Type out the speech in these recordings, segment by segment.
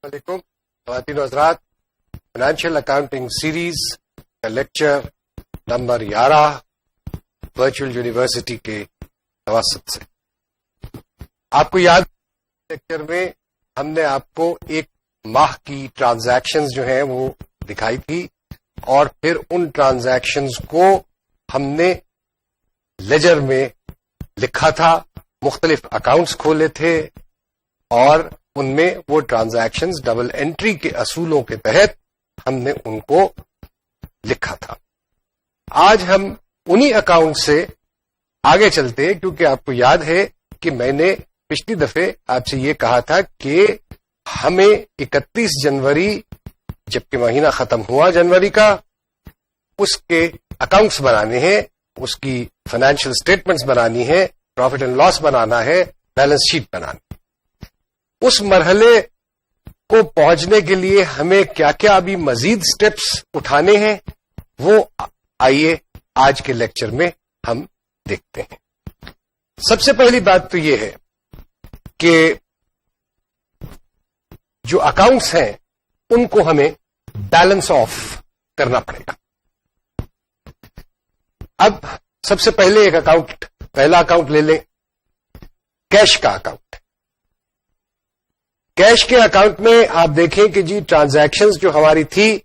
علیکم خواتین و حضرات، فائنینشیل اکاؤنٹنگ سیریز کا لیکچر نمبر 11 ورچوئل یونیورسٹی کے توسط سے آپ کو یاد لیکچر میں ہم نے آپ کو ایک ماہ کی ٹرانزیکشنز جو ہیں وہ دکھائی تھی اور پھر ان ٹرانزیکشنز کو ہم نے لیجر میں لکھا تھا، مختلف اکاؤنٹس کھولے تھے اور ان میں وہ ٹرانزیکشنز ڈبل انٹری کے اصولوں کے تحت ہم نے ان کو لکھا تھا۔ آج ہم انہی اکاؤنٹ سے آگے چلتے ہیں، کیونکہ آپ کو یاد ہے کہ میں نے پچھلی دفعہ آپ سے یہ کہا تھا کہ ہمیں 31 جنوری جبکہ مہینہ ختم ہوا جنوری کا، اس کے اکاؤنٹس بنانے ہیں، اس کی فائنینشیل اسٹیٹمنٹس بنانی ہے، پروفٹ اینڈ لاس بنانا ہے، بیلنس شیٹ بنانی۔ اس مرحلے کو پہنچنے کے لیے ہمیں کیا کیا ابھی مزید سٹیپس اٹھانے ہیں، وہ آئیے آج کے لیکچر میں ہم دیکھتے ہیں۔ سب سے پہلی بات تو یہ ہے کہ جو اکاؤنٹس ہیں ان کو ہمیں بیلنس آف کرنا پڑے گا۔ اب سب سے پہلے ایک اکاؤنٹ، پہلا اکاؤنٹ لے لیں، کیش کا اکاؤنٹ۔ کیش کے اکاؤنٹ میں آپ دیکھیں کہ جی ٹرانزیکشنز جو ہماری تھی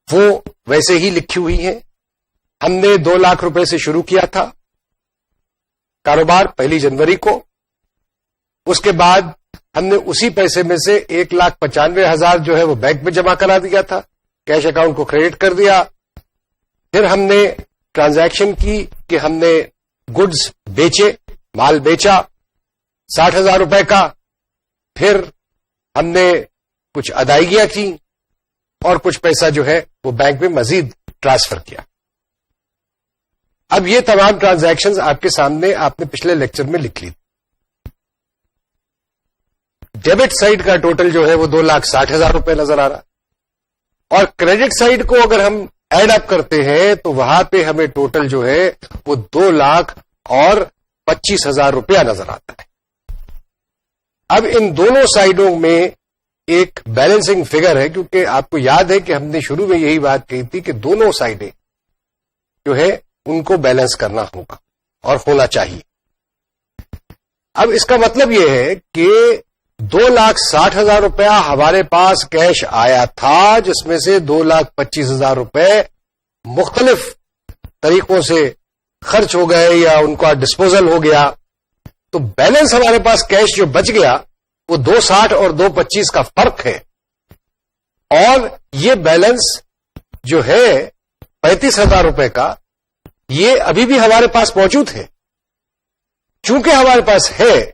وہ ویسے ہی لکھی ہوئی ہیں۔ ہم نے 2 لاکھ روپے سے شروع کیا تھا کاروبار 1 جنوری کو، اس کے بعد ہم نے اسی پیسے میں سے 1,95,000 جو ہے وہ بینک میں جمع کرا دیا تھا، کیش اکاؤنٹ کو کریڈٹ کر دیا۔ پھر ہم نے ٹرانزیکشن کی کہ ہم نے گڈز بیچے، مال بیچا 60,000 روپے کا، پھر ہم نے کچھ ادائیگیاں کی اور کچھ پیسہ جو ہے وہ بینک میں مزید ٹرانسفر کیا۔ اب یہ تمام ٹرانزیکشنز آپ کے سامنے آپ نے پچھلے لیکچر میں لکھ لی۔ ڈیبٹ سائڈ کا ٹوٹل جو ہے وہ 2,60,000 روپے نظر آ رہا، اور کریڈٹ سائڈ کو اگر ہم ایڈ اپ کرتے ہیں تو وہاں پہ ہمیں ٹوٹل جو ہے وہ 2,25,000 روپیہ نظر آتا ہے۔ اب ان دونوں سائڈوں میں ایک بیلنسنگ فگر ہے، کیونکہ آپ کو یاد ہے کہ ہم نے شروع میں یہی بات کہی تھی کہ دونوں سائڈیں جو ہے ان کو بیلنس کرنا ہوگا اور ہونا چاہیے۔ اب اس کا مطلب یہ ہے کہ 2,60,000 روپیہ ہمارے پاس کیش آیا تھا، جس میں سے 2,25,000 روپے مختلف طریقوں سے خرچ ہو گئے یا ان کا ڈسپوزل ہو گیا، تو بیلنس ہمارے پاس کیش جو بچ گیا وہ 2,60 اور 2,25 کا فرق ہے، اور یہ بیلنس جو ہے 35,000 روپے کا یہ ابھی بھی ہمارے پاس موجود ہے۔ چونکہ ہمارے پاس ہے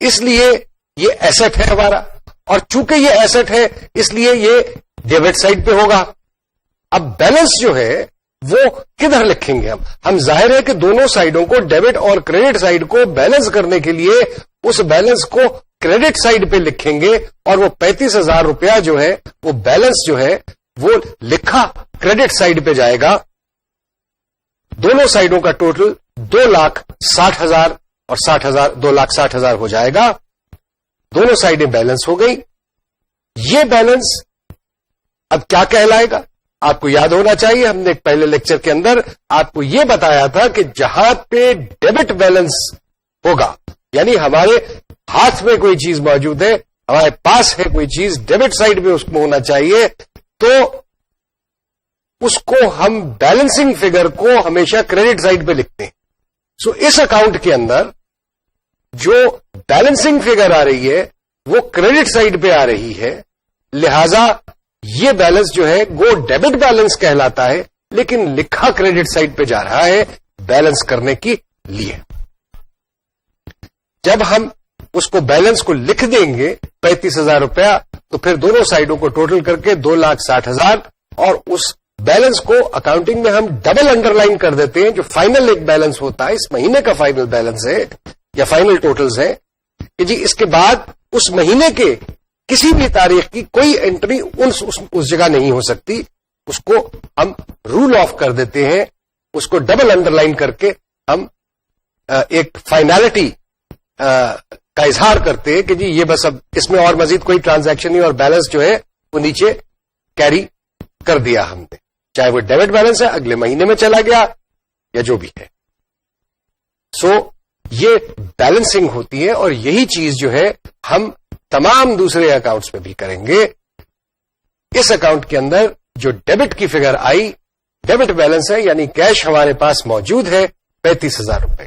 اس لیے یہ ایسٹ ہے ہمارا، اور چونکہ یہ ایسٹ ہے اس لیے یہ ڈیبٹ سائڈ پہ ہوگا۔ اب بیلنس جو ہے وہ کدھر لکھیں گے ہم ظاہر ہے کہ دونوں سائڈوں کو، ڈیبٹ اور کریڈٹ سائڈ کو بیلنس کرنے کے لیے اس بیلنس کو کریڈٹ سائڈ پہ لکھیں گے، اور وہ 35,000 روپیہ جو ہے وہ بیلنس جو ہے وہ لکھا کریڈٹ سائڈ پہ جائے گا۔ دونوں سائڈوں کا ٹوٹل 2,60,000 اور 2,60,000 ہو جائے گا۔ دونوں سائڈیں بیلنس ہو گئی۔ یہ بیلنس اب کیا کہلائے گا؟ آپ کو یاد ہونا چاہیے، ہم نے پہلے لیکچر کے اندر آپ کو یہ بتایا تھا کہ جہاں پہ ڈیبٹ بیلنس ہوگا، یعنی ہمارے ہاتھ میں کوئی چیز موجود ہے، ہمارے پاس ہے کوئی چیز، ڈیبٹ سائڈ میں اس کو ہونا چاہیے، تو اس کو ہم بیلنسنگ فگر کو ہمیشہ کریڈٹ سائڈ پہ لکھتے ہیں۔ سو اس اکاؤنٹ کے اندر جو بیلنسنگ فگر آ رہی ہے وہ کریڈٹ سائڈ پہ آ رہی ہے، لہذا یہ بیلنس جو ہے وہ ڈیبٹ بیلنس کہلاتا ہے، لیکن لکھا کریڈٹ سائڈ پہ جا رہا ہے بیلنس کرنے کے لیے۔ جب ہم اس کو بیلنس کو لکھ دیں گے 35,000 روپیہ، تو پھر دونوں سائڈوں کو ٹوٹل کر کے 2,60,000، اور اس بیلنس کو اکاؤنٹنگ میں ہم ڈبل انڈر لائن کر دیتے ہیں، جو فائنل ایک بیلنس ہوتا ہے، اس مہینے کا فائنل بیلنس ہے یا فائنل ٹوٹلز ہے، کہ جی اس کے بعد اس مہینے کے کسی بھی تاریخ کی کوئی انٹری اس جگہ نہیں ہو سکتی، اس کو ہم رول آف کر دیتے ہیں، اس کو ڈبل انڈر لائن کر کے ہم ایک فائنالٹی کا اظہار کرتے کہ جی یہ بس اب اس میں اور مزید کوئی ٹرانزیکشن نہیں اور بیلنس جو ہے وہ نیچے کیری کر دیا ہم نے, چاہے وہ ڈیبٹ بیلنس ہے اگلے مہینے میں چلا گیا یا جو بھی ہے. سو یہ بیلنسنگ ہوتی ہے اور یہی چیز جو ہے ہم تمام دوسرے اکاؤنٹس میں بھی کریں گے. اس اکاؤنٹ کے اندر جو ڈیبٹ کی فگر آئی, ڈیبٹ بیلنس ہے یعنی کیش ہمارے پاس موجود ہے 35,000 روپے.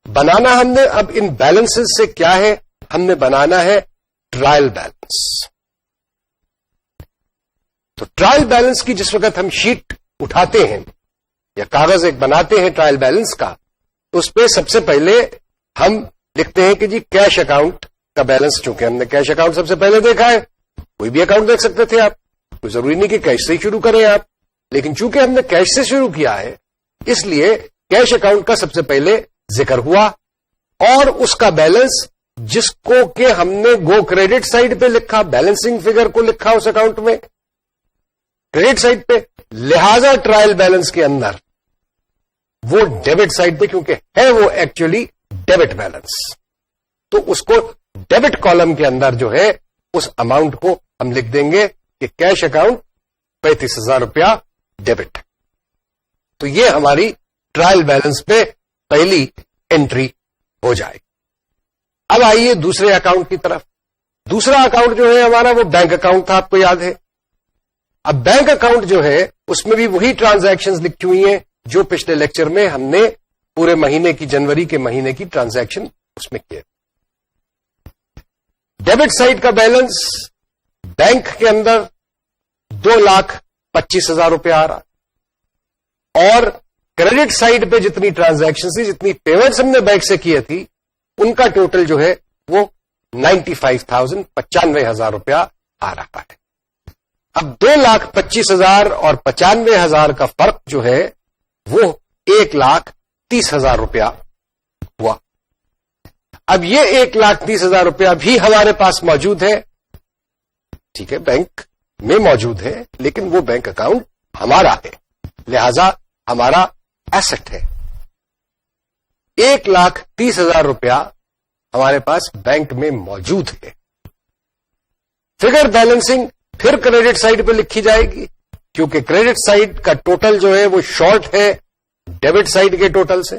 بنانا ہم نے اب ان بیلنس سے کیا ہے, ہم نے بنانا ہے ٹرائل بیلنس. تو ٹرائل بیلنس کی جس وقت ہم شیٹ اٹھاتے ہیں یا کاغذ ایک بناتے ہیں ٹرائل بیلنس کا, اس پہ سب سے پہلے ہم لکھتے ہیں کہ جی کیش اکاؤنٹ کا بیلنس. چونکہ ہم نے کیش اکاؤنٹ سب سے پہلے دیکھا ہے, کوئی بھی اکاؤنٹ دیکھ سکتے تھے آپ, کوئی ضروری نہیں کہ کیش سے ہی شروع کریں آپ, لیکن چونکہ ہم نے کیش سے شروع کیا ہے اس لیے کیش اکاؤنٹ کا سب سے پہلے ذکر ہوا اور اس کا بیلنس جس کو کہ ہم نے گو کریڈٹ سائڈ پہ لکھا, بیلنسنگ فگر کو لکھا اس اکاؤنٹ میں کریڈٹ سائڈ پہ, لہذا ٹرائل بیلنس کے اندر وہ ڈیبٹ سائڈ پہ کیونکہ ہے وہ ایکچولی ڈیبٹ بیلنس, تو اس کو ڈیبٹ کالم کے اندر جو ہے اس اماؤنٹ کو ہم لکھ دیں گے کہ کیش اکاؤنٹ 35,000 روپیہ ڈیبٹ. تو یہ ہماری ٹرائل بیلنس پہ پہلی انٹری ہو جائے. اب آئیے دوسرے اکاؤنٹ کی طرف. دوسرا اکاؤنٹ جو ہے ہمارا وہ بینک اکاؤنٹ تھا, آپ کو یاد ہے. اب بینک اکاؤنٹ جو ہے اس میں بھی وہی ٹرانزیکشنز لکھی ہوئی ہیں جو پچھلے لیکچر میں ہم نے پورے مہینے کی, جنوری کے مہینے کی ٹرانزیکشن اس میں کیے. ڈیبٹ سائڈ کا بیلنس بینک کے اندر 2,25,000 روپے آ رہا, اور کریڈٹ سائڈ پہ جتنی ٹرانزیکشن تھی, جتنی پیمنٹس ہم نے بینک سے کی تھی, ان کا ٹوٹل جو ہے وہ 95,000 روپیہ آ رہا ہے. اب 2,25,000 اور 95,000 کا فرق جو ہے وہ 1,30,000 روپیہ ہوا. اب یہ 1,30,000 روپیہ بھی ہمارے پاس موجود ہے, ٹھیک ہے, بینک میں موجود ہے, لیکن وہ بینک اکاؤنٹ ہمارا ہے, لہذا ہمارا ایسٹ ہے. 1,30,000 روپیہ ہمارے پاس بینک میں موجود ہے. فگر بیلنسنگ پھر کریڈٹ سائڈ پہ لکھی جائے گی کیونکہ کریڈٹ سائڈ کا ٹوٹل جو ہے وہ شارٹ ہے ڈیبٹ سائڈ کے ٹوٹل سے.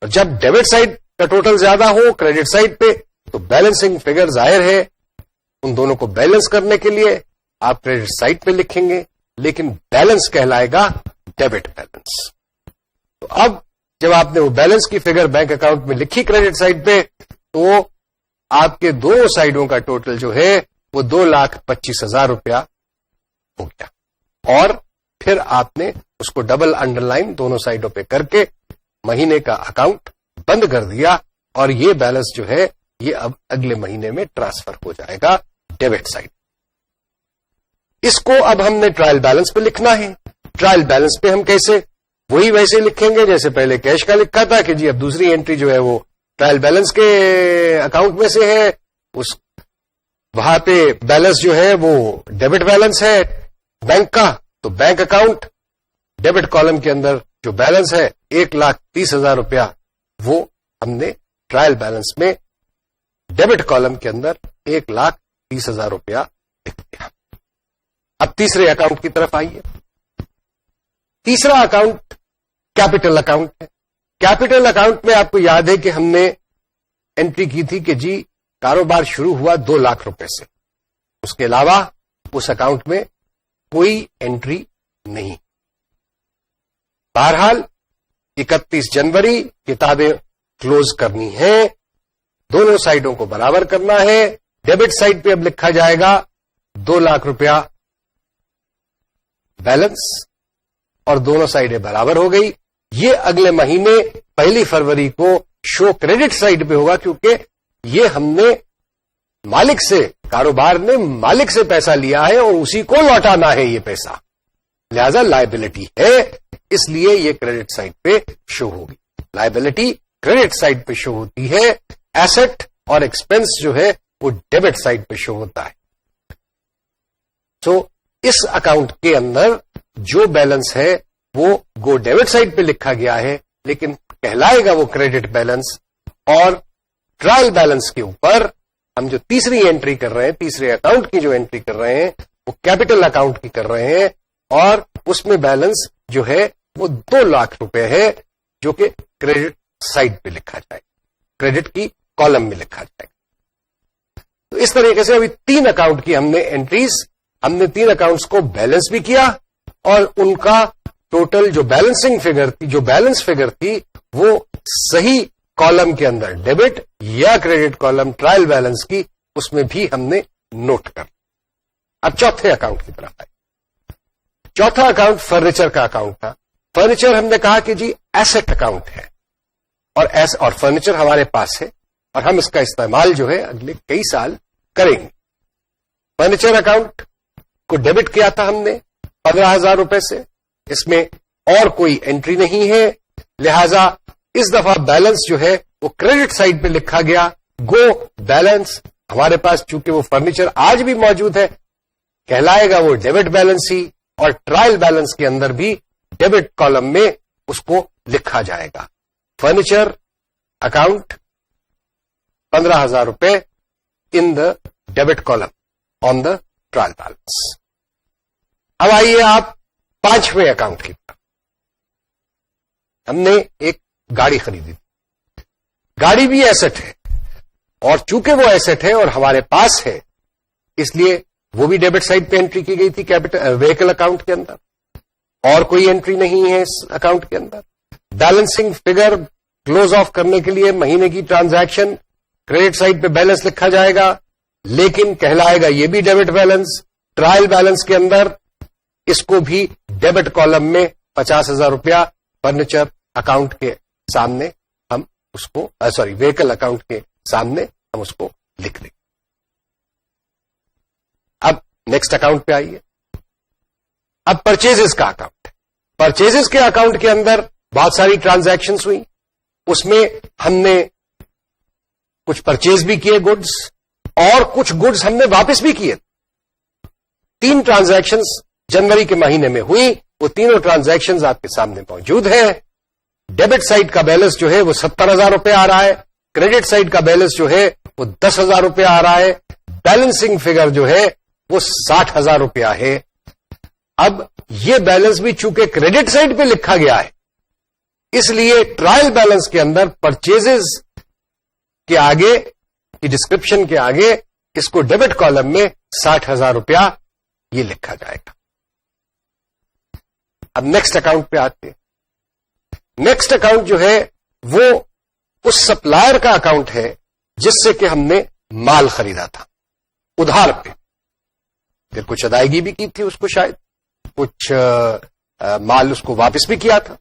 اور جب ڈیبٹ سائڈ کا ٹوٹل زیادہ ہو کریڈٹ سائڈ پہ تو بیلنسنگ فگر ظاہر ہے, ان دونوں کو بیلنس کرنے کے لیے آپ کریڈٹ سائڈ پہ لکھیں گے, لیکن بیلنس کہلائے گا ڈیبٹ بیلنس. تو اب جب آپ نے وہ بیلنس کی فگر بینک اکاؤنٹ میں لکھی کریڈٹ سائڈ پہ, تو آپ کے دونوں سائڈوں کا ٹوٹل جو ہے وہ 2,25,000 روپیہ ہو گیا. اور پھر آپ نے اس کو ڈبل انڈر لائن دونوں سائڈوں پہ کر کے مہینے کا اکاؤنٹ بند کر دیا, اور یہ بیلنس جو ہے یہ اب اگلے مہینے میں ٹرانسفر ہو جائے گا ڈیبٹ سائڈ. اس کو اب ہم نے ٹرائل بیلنس پہ لکھنا ہے. ٹرائل بیلنس پہ ہم کیسے, وہی ویسے لکھیں گے جیسے پہلے کیش کا لکھا تھا کہ جی اب دوسری انٹری جو ہے وہ ٹرائل بیلنس کے اکاؤنٹ میں سے ہے, اس وہاں پہ بیلنس جو ہے وہ ڈیبٹ بیلنس ہے بینک کا, تو بینک اکاؤنٹ ڈیبٹ کالم کے اندر جو بیلنس ہے 1,30,000 روپیہ وہ ہم نے ٹرائل بیلنس میں ڈیبٹ کالم کے اندر 1,30,000 روپیہ لکھ دیا. اب تیسرے اکاؤنٹ کی طرف آئیے. تیسرا اکاؤنٹ کیپٹل اکاؤنٹ ہے. کیپٹل اکاؤنٹ میں آپ کو یاد ہے کہ ہم نے انٹری کی تھی کہ جی کاروبار شروع ہوا 2 لاکھ روپے سے, اس کے علاوہ اس اکاؤنٹ میں کوئی انٹری نہیں. بہرحال 31 جنوری کتابیں کلوز کرنی ہیں, دونوں سائڈوں کو برابر کرنا ہے. ڈیبٹ سائڈ پہ اب لکھا جائے گا 2 لاکھ روپیہ بیلنس, اور دونوں سائڈیں برابر ہو گئی. یہ اگلے مہینے 1 فروری کو شو کریڈٹ سائڈ پہ ہوگا کیونکہ یہ ہم نے مالک سے, کاروبار نے مالک سے پیسہ لیا ہے اور اسی کو لوٹانا ہے یہ پیسہ, لہذا لائبلٹی ہے, اس لیے یہ کریڈٹ سائڈ پہ شو ہوگی. لائبلٹی کریڈٹ سائڈ پہ شو ہوتی ہے, ایسٹ اور ایکسپنس جو ہے وہ ڈیبٹ سائڈ پہ شو ہوتا ہے. سو اس اکاؤنٹ کے اندر جو بیلنس ہے وہ گو ڈیبٹ سائڈ پہ لکھا گیا ہے, لیکن کہلائے گا وہ کریڈٹ بیلنس اور ٹرائل بیلنس کے اوپر ہم جو تیسری انٹری کر رہے ہیں، تیسرے اکاؤنٹ کی جو انٹری کر رہے ہیں وہ کیپٹل اکاؤنٹ کی کر رہے ہیں، اور اس میں بیلنس جو ہے وہ 2 لاکھ روپے ہے، جو کہ کریڈٹ سائڈ پہ لکھا جائے، کریڈٹ کی کالم میں لکھا جائے. تو اس طریقے سے ابھی 3 اکاؤنٹ کی ہم نے انٹریز، ہم نے 3 اکاؤنٹس کو بیلنس بھی کیا، اور ان کا ٹوٹل جو بیلنسنگ فگر تھی، جو بیلنس فگر تھی، وہ صحیح کالم کے اندر ڈیبٹ یا کریڈٹ کالم ٹرائل بیلنس کی، اس میں بھی ہم نے نوٹ کر. اب چوتھے اکاؤنٹ کی طرف آئے. چوتھا اکاؤنٹ فرنیچر کا اکاؤنٹ تھا. فرنیچر ہم نے کہا کہ جی ایسٹ اکاؤنٹ ہے، اور فرنیچر ہمارے پاس ہے، اور ہم اس کا استعمال جو ہے اگلے کئی سال کریں گے. فرنیچر اکاؤنٹ کو ڈیبٹ کیا تھا ہم نے 15,000 روپے سے، اس میں اور کوئی انٹری نہیں ہے، لہذا اس دفعہ بیلنس جو ہے وہ کریڈٹ سائڈ پہ لکھا گیا. گو بیلنس ہمارے پاس چونکہ وہ فرنیچر آج بھی موجود ہے، کہلائے گا وہ ڈیبٹ بیلنس ہی، اور ٹرائل بیلنس کے اندر بھی ڈیبٹ کالم میں اس کو لکھا جائے گا. فرنیچر اکاؤنٹ 15,000 روپے in the debit column on the trial balance. اب آئیے آپ 5ویں اکاؤنٹ کی طرف. ہم نے ایک گاڑی خریدی تھی. گاڑی بھی ایسٹ ہے، اور چونکہ وہ ایسٹ ہے اور ہمارے پاس ہے، اس لیے وہ بھی ڈیبٹ سائڈ پہ انٹری کی گئی تھی کیپٹل وہیکل اکاؤنٹ کے اندر، اور کوئی انٹری نہیں ہے اس اکاؤنٹ کے اندر. بیلنسنگ فگر کلوز آف کرنے کے لیے مہینے کی ٹرانزیکشن کریڈٹ سائڈ پہ بیلنس لکھا جائے گا، لیکن کہلائے گا یہ بھی ڈیبٹ بیلنس. ٹرائل بیلنس کے اندر اس کو بھی ڈیبٹ کالم میں 50,000 روپیہ فرنیچر اکاؤنٹ کے سامنے ہم اس کو وہیکل اکاؤنٹ کے سامنے ہم اس کو لکھ دیں. اب نیکسٹ اکاؤنٹ پہ آئیے. اب پرچیزز کا اکاؤنٹ ہے. پرچیزز کے اکاؤنٹ کے اندر بہت ساری ٹرانزیکشنز ہوئی، اس میں ہم نے کچھ پرچیز بھی کیے گڈز، اور کچھ گڈز ہم نے واپس بھی کیے. 3 ٹرانزیکشنز جنوری کے مہینے میں ہوئی، وہ تینوں ٹرانزیکشنز آپ کے سامنے موجود ہیں. ڈیبٹ سائڈ کا بیلنس جو ہے وہ 70,000 روپے آ رہا ہے، کریڈٹ سائڈ کا بیلنس جو ہے وہ 10,000 روپے آ رہا ہے، بیلنسنگ فگر جو ہے وہ 60,000 روپیہ ہے. اب یہ بیلنس بھی چونکہ کریڈٹ سائڈ پہ لکھا گیا ہے، اس لیے ٹرائل بیلنس کے اندر پرچیزز کے آگے کی ڈسکرپشن کے آگے اس کو ڈیبٹ کالم میں 60,000 روپیہ یہ لکھا جائے گا. اب نیکسٹ اکاؤنٹ پہ آتے ہیں. نیکسٹ اکاؤنٹ جو ہے وہ اس سپلائر کا اکاؤنٹ ہے جس سے کہ ہم نے مال خریدا تھا ادھار پہ، پھر کچھ ادائیگی بھی کی تھی اس کو، شاید کچھ مال اس کو واپس بھی کیا تھا.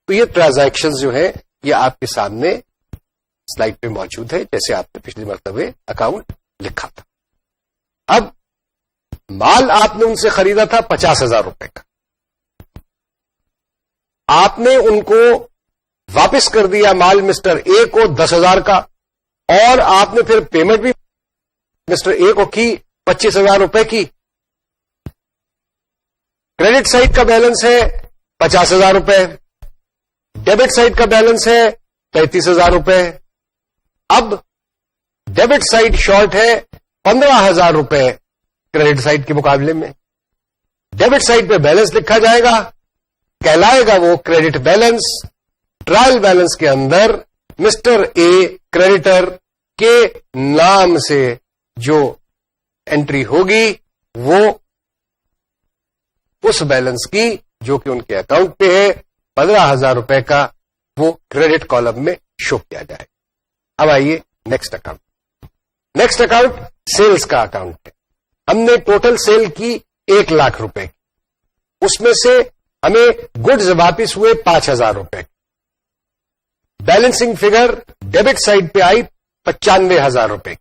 تو یہ ٹرانزیکشن جو ہے یہ آپ کے سامنے سلائڈ پہ موجود ہے، جیسے آپ نے پچھلی مرتبہ اکاؤنٹ لکھا تھا. اب مال آپ نے ان سے خریدا تھا 50,000 روپے کا، آپ نے ان کو واپس کر دیا مال مسٹر اے کو 10,000 کا، اور آپ نے پھر پیمنٹ بھی مسٹر اے کو کی 25,000 روپے کی. کریڈٹ سائڈ کا بیلنس ہے 50,000 روپے، ڈیبٹ سائڈ کا بیلنس ہے 33,000 روپے. اب ڈیبٹ سائڈ شارٹ ہے 15,000 روپے کریڈٹ سائڈ کے مقابلے میں. ڈیبٹ سائڈ پہ بیلنس لکھا جائے گا، کہلائے گا وہ کریڈٹ بیلنس. ٹرائل بیلنس کے اندر مسٹر اے کریڈیٹر کے نام سے جو انٹری ہوگی وہ اس بیلنس کی جو کہ ان کے اکاؤنٹ پہ ہے 15,000 روپے کا، وہ کریڈٹ کالم میں شو کیا جائے. اب آئیے next account. Next account sales کا اکاؤنٹ ہے. ہم نے ٹوٹل سیل کی 1 لاکھ روپے کی، اس میں سے ہمیں گڈز واپس ہوئے 5,000 روپے. بیلنسنگ فگر ڈیبٹ سائڈ پہ آئی 95,000 روپے.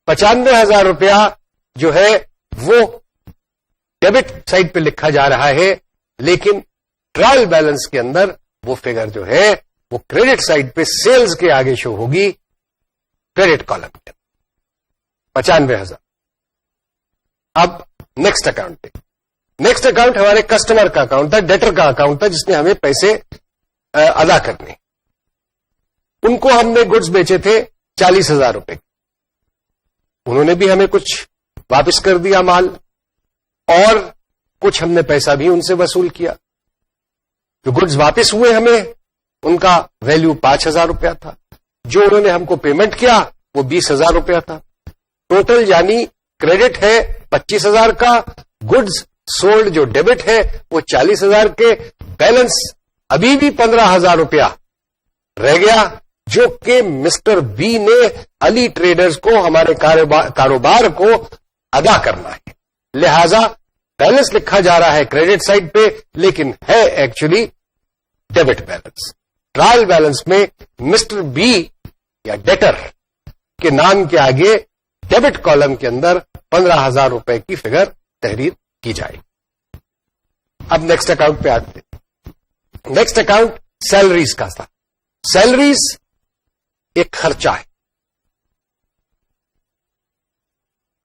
95,000 روپیہ جو ہے وہ ڈیبٹ سائڈ پہ لکھا جا رہا ہے، لیکن ٹرائل بیلنس کے اندر وہ فگر جو ہے وہ کریڈٹ سائڈ پہ سیلز کے آگے شو ہوگی کریڈٹ کالم کے 95,000. اب نیکسٹ اکاؤنٹ. نیکسٹ اکاؤنٹ ہمارے کسٹمر کا اکاؤنٹ تھا، ڈیٹر کا اکاؤنٹ تھا، جس نے ہمیں پیسے ادا کرنے. ان کو ہم نے گڈز بیچے تھے 40,000 روپے کے، انہوں نے بھی ہمیں کچھ واپس کر دیا مال، اور کچھ ہم نے پیسہ بھی ان سے وصول کیا. جو گڈز واپس ہوئے ہمیں ان کا ویلیو 5,000 روپیہ تھا، جو انہوں نے ہم کو پیمنٹ کیا وہ 20,000 روپیہ تھا. ٹوٹل یعنی کریڈٹ ہے 25,000 کا، گڈز سولڈ جو ڈیبٹ ہے وہ 40,000 کے، بیلنس ابھی بھی 15,000 روپیہ رہ گیا، جو کہ مسٹر بی نے علی ٹریڈرز کو، ہمارے کاروبار کو ادا کرنا ہے. لہذا بیلنس لکھا جا رہا ہے کریڈٹ سائڈ پہ، لیکن ہے actually debit balance. Trial balance میں مسٹر بی یا ڈیٹر کے نام کے آگے ڈیبٹ کالم کے اندر 15,000 روپے کی فگر تحریر کی جائے. اب نیکسٹ اکاؤنٹ پہ آتے ہیں. نیکسٹ اکاؤنٹ سیلریز کا تھا. سیلریز ایک خرچہ ہے،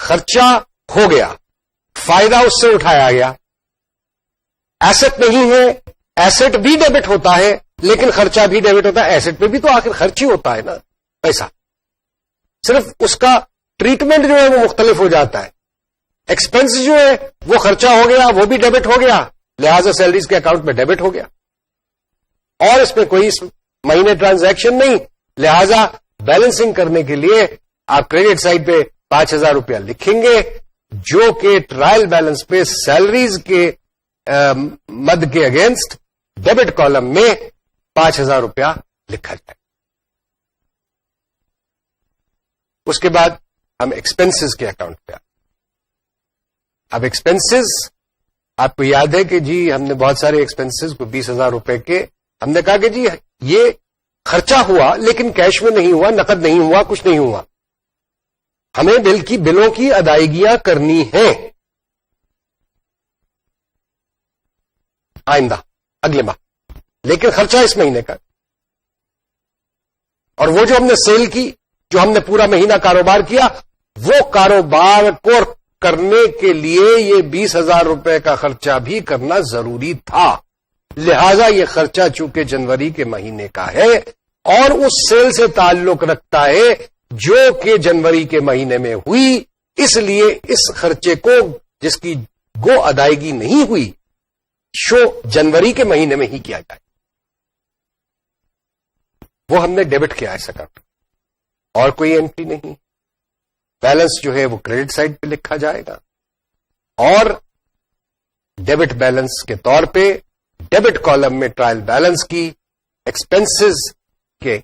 خرچہ ہو گیا، فائدہ اس سے اٹھایا گیا. ایسٹ نہیں ہے، ایسٹ بھی ڈیبٹ ہوتا ہے لیکن خرچہ بھی ڈیبٹ ہوتا ہے. ایسٹ پہ بھی تو آخر خرچ ہی ہوتا ہے نا پیسہ، صرف اس کا ٹریٹمنٹ جو ہے وہ مختلف ہو جاتا ہے. ایکسپنس جو ہے وہ خرچہ ہو گیا، وہ بھی ڈیبٹ ہو گیا، لہذا سیلریز کے اکاؤنٹ میں ڈیبٹ ہو گیا، اور اس میں کوئی مہینے ٹرانزیکشن نہیں. لہذا بیلنسنگ کرنے کے لیے آپ کریڈٹ سائڈ پہ 5,000 روپیہ لکھیں گے، جو کہ ٹرائل بیلنس پہ سیلریز کے مد کے اگینسٹ ڈیبٹ کالم میں 5,000 روپیہ لکھا جائے. اس کے بعد ہم ایکسپنسز کے اکاؤنٹ پہ آتے. اب ایکسپنسز آپ کو یاد ہے کہ جی ہم نے بہت سارے ایکسپنسز کو 20,000 روپے کے، ہم نے کہا کہ جی یہ خرچہ ہوا لیکن کیش میں نہیں ہوا، نقد نہیں ہوا، کچھ نہیں ہوا، ہمیں بلوں کی ادائیگیاں کرنی ہیں آئندہ اگلے ماہ، لیکن خرچہ اس مہینے کا. اور وہ جو ہم نے سیل کی، جو ہم نے پورا مہینہ کاروبار کیا، وہ کاروبار کو کرنے کے لیے یہ 20,000 روپے کا خرچہ بھی کرنا ضروری تھا. لہذا یہ خرچہ چونکہ جنوری کے مہینے کا ہے اور اس سیل سے تعلق رکھتا ہے جو کہ جنوری کے مہینے میں ہوئی، اس لیے اس خرچے کو جس کی گو ادائیگی نہیں ہوئی شو جنوری کے مہینے میں ہی کیا جائے. وہ ہم نے ڈیبٹ کیا ہے اس اکاؤنٹ، اور کوئی انٹری نہیں. بیلنس جو ہے وہ کریڈٹ سائڈ پہ لکھا جائے گا، اور ڈیبٹ بیلنس کے طور پہ ڈیبٹ کالم میں ٹرائل بیلنس کی ایکسپنسز کے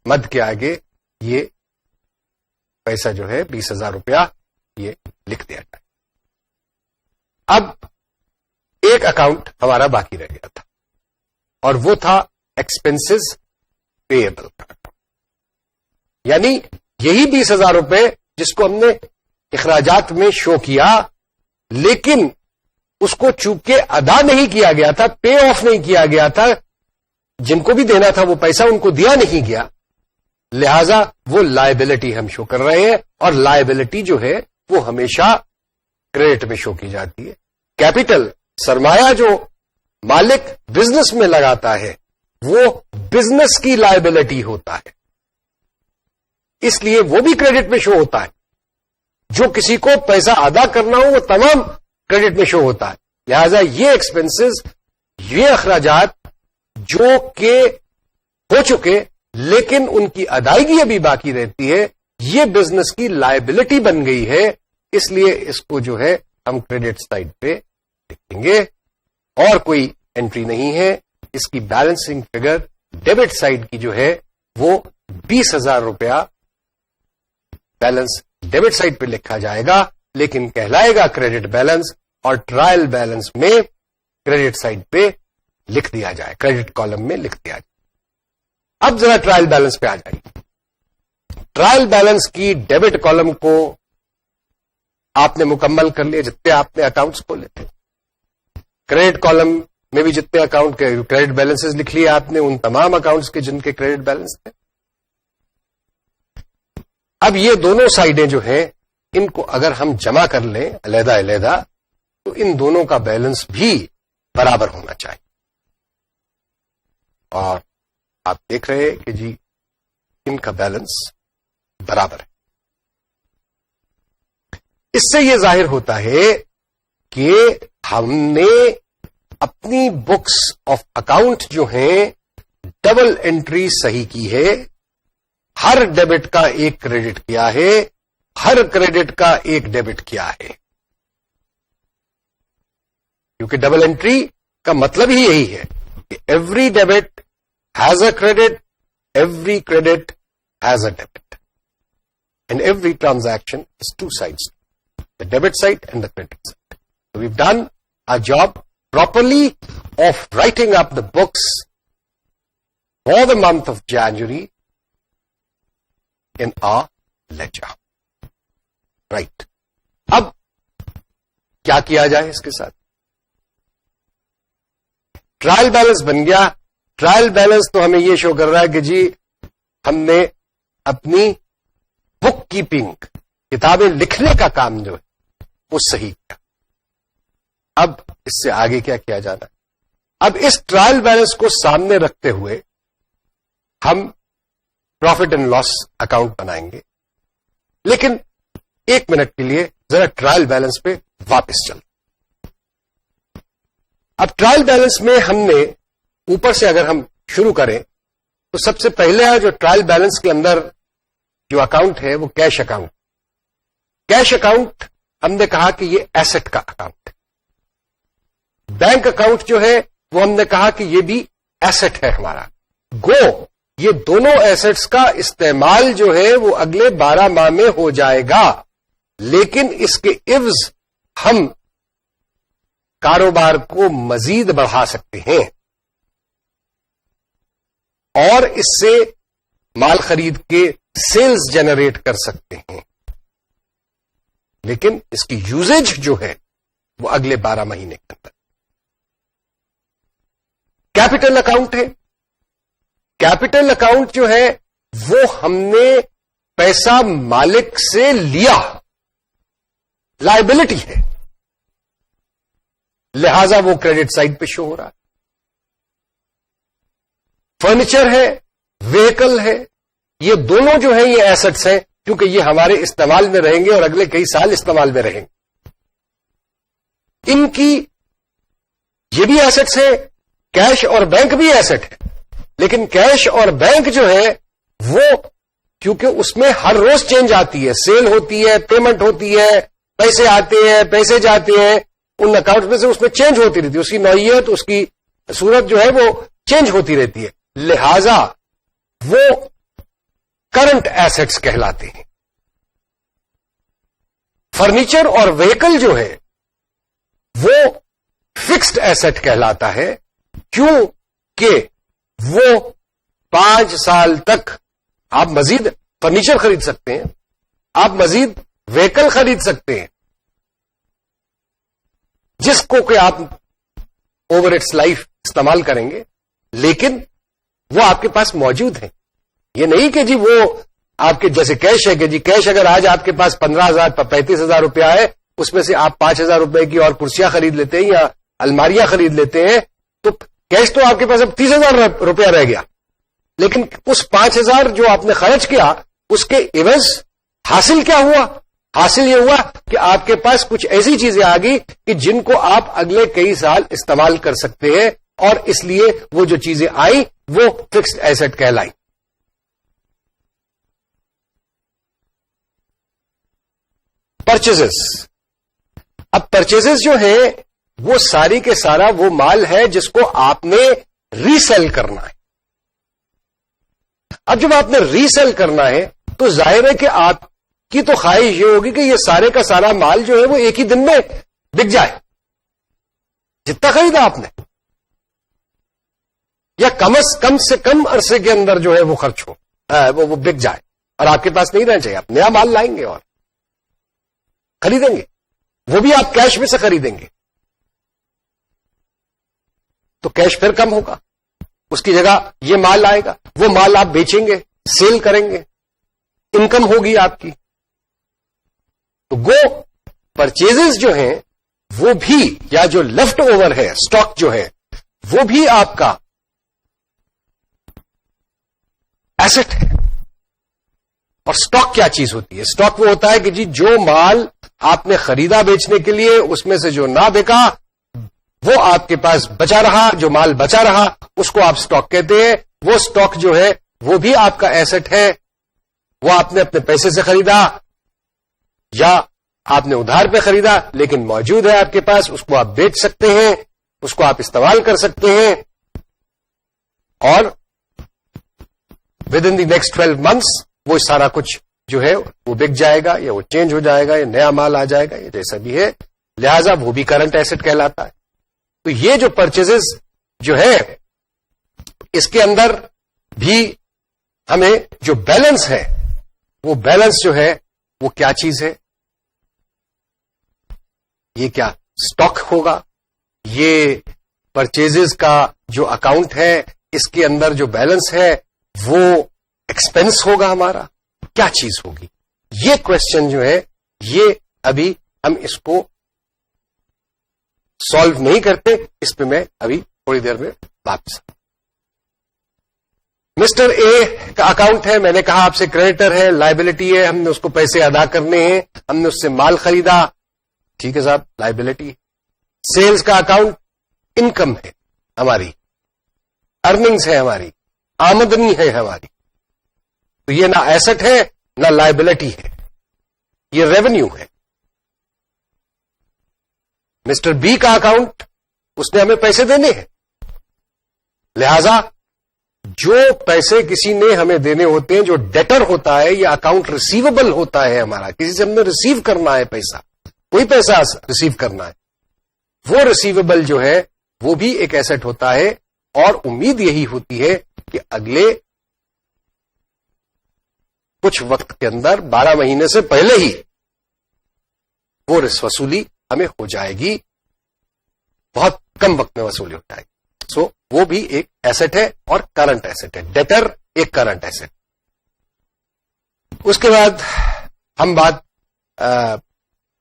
مد کے آگے یہ پیسہ جو ہے 20,000 روپیہ یہ لکھ دیا جائے. اب ایک اکاؤنٹ ہمارا باقی رہ گیا تھا، اور وہ تھا ایکسپنسز پیبل کا اکاؤنٹ. یعنی یہی 20,000 روپے جس کو ہم نے اخراجات میں شو کیا، لیکن اس کو چونکہ ادا نہیں کیا گیا تھا، پے آف نہیں کیا گیا تھا، جن کو بھی دینا تھا وہ پیسہ ان کو دیا نہیں گیا، لہذا وہ لائبلٹی ہم شو کر رہے ہیں. اور لائبلٹی جو ہے وہ ہمیشہ کریڈٹ میں شو کی جاتی ہے. کیپٹل سرمایہ جو مالک بزنس میں لگاتا ہے وہ بزنس کی لائبلٹی ہوتا ہے، اس لیے وہ بھی کریڈٹ میں شو ہوتا ہے. جو کسی کو پیسہ ادا کرنا ہو وہ تمام کریڈٹ میں شو ہوتا ہے. لہذا یہ ایکسپنسز، یہ اخراجات جو کہ ہو چکے لیکن ان کی ادائیگی ابھی باقی رہتی ہے، یہ بزنس کی لائبلٹی بن گئی ہے، اس لیے اس کو جو ہے ہم کریڈٹ سائڈ پہ لکھیں گے، اور کوئی انٹری نہیں ہے. اس کی بیلنسنگ فگر ڈیبٹ سائڈ کی جو ہے وہ 20,000 روپیہ بیلنس ڈیبٹ سائڈ پہ لکھا جائے گا، لیکن کہلائے گا کریڈٹ بیلنس، اور ٹرائل بیلنس میں کریڈٹ سائڈ پہ لکھ دیا جائے، کریڈٹ کالم میں لکھ دیا جائے. اب ذرا ٹرائل بیلنس پہ آ جائیے. ٹرائل بیلنس کی ڈیبٹ کالم کو آپ نے مکمل کر لیا، جتنے آپ نے اکاؤنٹس کھولے تھے. کریڈٹ کالم میں بھی جتنے اکاؤنٹ کے کریڈٹ بیلنسز لکھ لیے آپ نے، ان تمام اکاؤنٹس کے جن کے کریڈٹ بیلنس تھے. اب یہ دونوں سائڈیں جو ہیں ان کو اگر ہم جمع کر لیں علیحدہ علیحدہ تو ان دونوں کا بیلنس بھی برابر ہونا چاہیے. اور آپ دیکھ رہے ہیں کہ جی ان کا بیلنس برابر ہے. اس سے یہ ظاہر ہوتا ہے کہ ہم نے اپنی بکس آف اکاؤنٹ جو ہیں ڈبل انٹری صحیح کی ہے. ہر ڈیبٹ کا ایک کریڈٹ کیا ہے, ہر کریڈٹ کا ایک ڈیبٹ کیا ہے. کیونکہ ڈبل انٹری کا مطلب ہی یہی ہے کہ every debit has a credit, every credit has a debit, and every transaction is two sides, the debit side and the credit side. So we've done our job properly of writing up the books for the month of January in our ledger. Right. اب کیا کیا جائے اس کے ساتھ؟ Trial balance بن گیا. Trial balance تو ہمیں یہ شو کر رہا ہے کہ جی ہم نے اپنی بک کیپنگ, کتابیں لکھنے کا کام جو ہے وہ صحیح کیا. اب اس سے آگے کیا کیا جانا ہے؟ اب اس ٹرائل بیلنس کو سامنے رکھتے ہوئے ہم پروفٹ اینڈ لاس اکاؤنٹ بنائیں گے. لیکن ایک منٹ کے لیے ذرا ٹرائل بیلنس پہ واپس چلیں. اب ٹرائل بیلنس میں ہم نے اوپر سے اگر ہم شروع کریں تو سب سے پہلے جو ٹرائل بیلنس کے اندر جو اکاؤنٹ ہے وہ کیش اکاؤنٹ. کیش اکاؤنٹ ہم نے کہا کہ یہ ایسٹ کا اکاؤنٹ ہے. بینک اکاؤنٹ جو ہے وہ ہم نے کہا کہ یہ بھی ایسٹ ہے ہمارا. گو یہ دونوں ایسٹس کا استعمال جو ہے وہ اگلے 12 ماہ میں ہو جائے گا, لیکن اس کے عوض ہم کاروبار کو مزید بڑھا سکتے ہیں اور اس سے مال خرید کے سیلز جنریٹ کر سکتے ہیں, لیکن اس کی یوزیج جو ہے وہ اگلے 12 مہینے کے اندر. کیپٹل اکاؤنٹ ہے. کیپٹل اکاؤنٹ جو ہے وہ ہم نے پیسہ مالک سے لیا, لائبلٹی ہے, لہذا وہ کریڈٹ سائڈ پہ شو ہو رہا ہے. فرنیچر ہے, وہیکل ہے, یہ دونوں جو ہیں یہ ایسٹس ہیں کیونکہ یہ ہمارے استعمال میں رہیں گے اور اگلے کئی سال استعمال میں رہیں گے. ان کی یہ بھی ایسٹس ہیں. کیش اور بینک بھی ایسٹ ہے, لیکن کیش اور بینک جو ہے وہ کیونکہ اس میں ہر روز چینج آتی ہے, سیل ہوتی ہے, پیمنٹ ہوتی ہے, پیسے آتے ہیں, پیسے جاتے ہیں, ان اکاؤنٹ میں سے اس میں چینج ہوتی رہتی ہے, اس کی نوعیت, اس کی صورت جو ہے وہ چینج ہوتی رہتی ہے, لہذا وہ کرنٹ ایسٹس کہلاتے ہیں. فرنیچر اور وہیکل جو ہے وہ فکسڈ ایسٹ کہلاتا ہے, کیوں کہ وہ 5 سال تک آپ مزید فرنیچر خرید سکتے ہیں, آپ مزید وہیکل خرید سکتے ہیں جس کو کہ آپ اوور اٹس لائف استعمال کریں گے, لیکن وہ آپ کے پاس موجود ہیں. یہ نہیں کہ جی وہ آپ کے جیسے کیش ہے کہ جی کیش اگر آج آپ کے پاس 15,000 35,000 روپیہ ہے, اس میں سے آپ 5,000 روپے کی اور کرسیاں خرید لیتے ہیں یا الماریاں خرید لیتے ہیں, تو کیش تو آپ کے پاس اب 30,000 روپیہ رہ گیا, لیکن اس 5,000 جو آپ نے خرچ کیا اس کے عوض حاصل کیا ہوا؟ حاصل یہ ہوا کہ آپ کے پاس کچھ ایسی چیزیں آ گئی کہ جن کو آپ اگلے کئی سال استعمال کر سکتے ہیں, اور اس لیے وہ جو چیزیں آئیں وہ فکسڈ ایسٹ کہلائی. پرچیزز. اب پرچیزز جو ہیں وہ ساری کے سارا وہ مال ہے جس کو آپ نے ری سیل کرنا ہے. اب جب آپ نے ری سیل کرنا ہے تو ظاہر ہے کہ آپ کی تو خواہش یہ ہوگی کہ یہ سارے کا سارا مال جو ہے وہ ایک ہی دن میں بک جائے, جتنا خریدا آپ نے, یا کم سے کم عرصے کے اندر جو ہے وہ خرچ ہو, وہ بک جائے اور آپ کے پاس نہیں رہنا چاہیے. آپ نیا مال لائیں گے اور خریدیں گے, وہ بھی آپ کیش میں سے خریدیں گے تو کیش پھر کم ہوگا, اس کی جگہ یہ مال آئے گا, وہ مال آپ بیچیں گے, سیل کریں گے, انکم ہوگی آپ کی. تو گو پرچیزز جو ہیں وہ بھی, یا جو لیفٹ اوور ہے اسٹاک جو ہے وہ بھی آپ کا ایسٹ ہے. اور اسٹاک کیا چیز ہوتی ہے؟ اسٹاک وہ ہوتا ہے کہ جی جو مال آپ نے خریدا بیچنے کے لیے، اس میں سے جو نہ بکا وہ آپ کے پاس بچا رہا، جو مال بچا رہا اس کو آپ اسٹاک کہتے ہیں. وہ اسٹاک جو ہے وہ بھی آپ کا ایسٹ ہے. وہ آپ نے اپنے پیسے سے خریدا یا آپ نے ادھار پہ خریدا لیکن موجود ہے آپ کے پاس، اس کو آپ بیچ سکتے ہیں، اس کو آپ استعمال کر سکتے ہیں، اور with in the next 12 months وہ سارا کچھ جو ہے وہ بک جائے گا یا وہ چینج ہو جائے گا یا نیا مال آ جائے گا یا جیسا بھی ہے. لہذا وہ بھی کرنٹ ایسٹ کہلاتا ہے. تو یہ جو پرچیزز جو ہے اس کے اندر بھی ہمیں جو بیلنس ہے وہ بیلنس جو ہے وہ کیا چیز ہے؟ یہ کیا اسٹاک ہوگا؟ یہ پرچیزز کا جو اکاؤنٹ ہے اس کے اندر جو بیلنس ہے وہ ایکسپینس ہوگا ہمارا؟ کیا چیز ہوگی؟ یہ کوشچن جو ہے یہ ابھی ہم اس کو سالو نہیں کرتے. اس پہ میں ابھی تھوڑی دیر میں واپس. مسٹر اے کا اکاؤنٹ ہے، میں نے کہا آپ سے کریڈیٹر ہے، لائبلٹی ہے، ہم نے اس کو پیسے ادا کرنے ہیں، ہم نے اس سے مال خریدا، ٹھیک ہے صاحب، لائبلٹی. سیلز کا اکاؤنٹ انکم ہے ہماری، ارننگز ہے ہماری، آمدنی ہے ہماری. تو یہ نہ ایسٹ ہے نہ لائبلٹی ہے، یہ ریونیو ہے. مسٹر بی کا اکاؤنٹ، اس نے ہمیں پیسے دینے ہیں، لہذا جو پیسے کسی نے ہمیں دینے ہوتے ہیں، جو ڈیٹر ہوتا ہے یا اکاؤنٹ ریسیویبل ہوتا ہے ہمارا، کسی سے ہم نے ریسیو کرنا ہے پیسہ، کوئی پیسہ ریسیو کرنا ہے، وہ ریسیویبل جو ہے وہ بھی ایک ایسٹ ہوتا ہے. اور امید یہی ہوتی ہے کہ اگلے کچھ وقت کے اندر 12 مہینے سے پہلے ہی وہ وصولی ہمیں ہو جائے گی، بہت کم وقت میں وصولی ہو جائے گی. سو وہ بھی ایک ایسٹ ہے اور کرنٹ ایسٹ ہے. ڈیٹر ایک کرنٹ ایسٹ. اس کے بعد ہم بات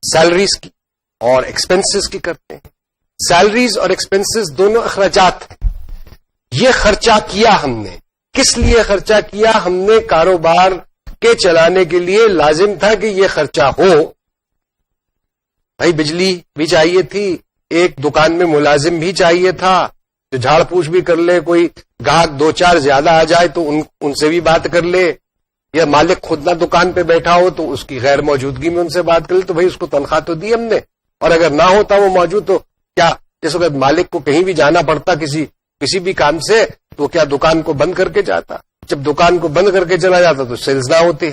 سیلریز کی اور ایکسپنسز کی کرتے ہیں. سیلریز اور ایکسپنسز دونوں اخراجات ہیں. یہ خرچہ کیا ہم نے، کس لیے خرچہ کیا؟ ہم نے کاروبار کے چلانے کے لیے لازم تھا کہ یہ خرچہ ہو. بھائی بجلی بھی چاہیے تھی، ایک دکان میں ملازم بھی چاہیے تھا جو جھاڑ پوچھ بھی کر لے، کوئی گاہک 2-4 زیادہ آ جائے تو ان سے بھی بات کر لے، یا مالک خود نہ دکان پہ بیٹھا ہو تو اس کی غیر موجودگی میں ان سے بات کر لے. تو بھائی اس کو تنخواہ تو دی ہم نے، اور اگر نہ ہوتا وہ موجود تو کیا جس وقت مالک کو کہیں بھی جانا پڑتا کسی بھی کام سے تو کیا دکان کو بند کر کے جاتا؟ جب دکان کو بند کر کے چلا جاتا تو سیلز نہ ہوتے.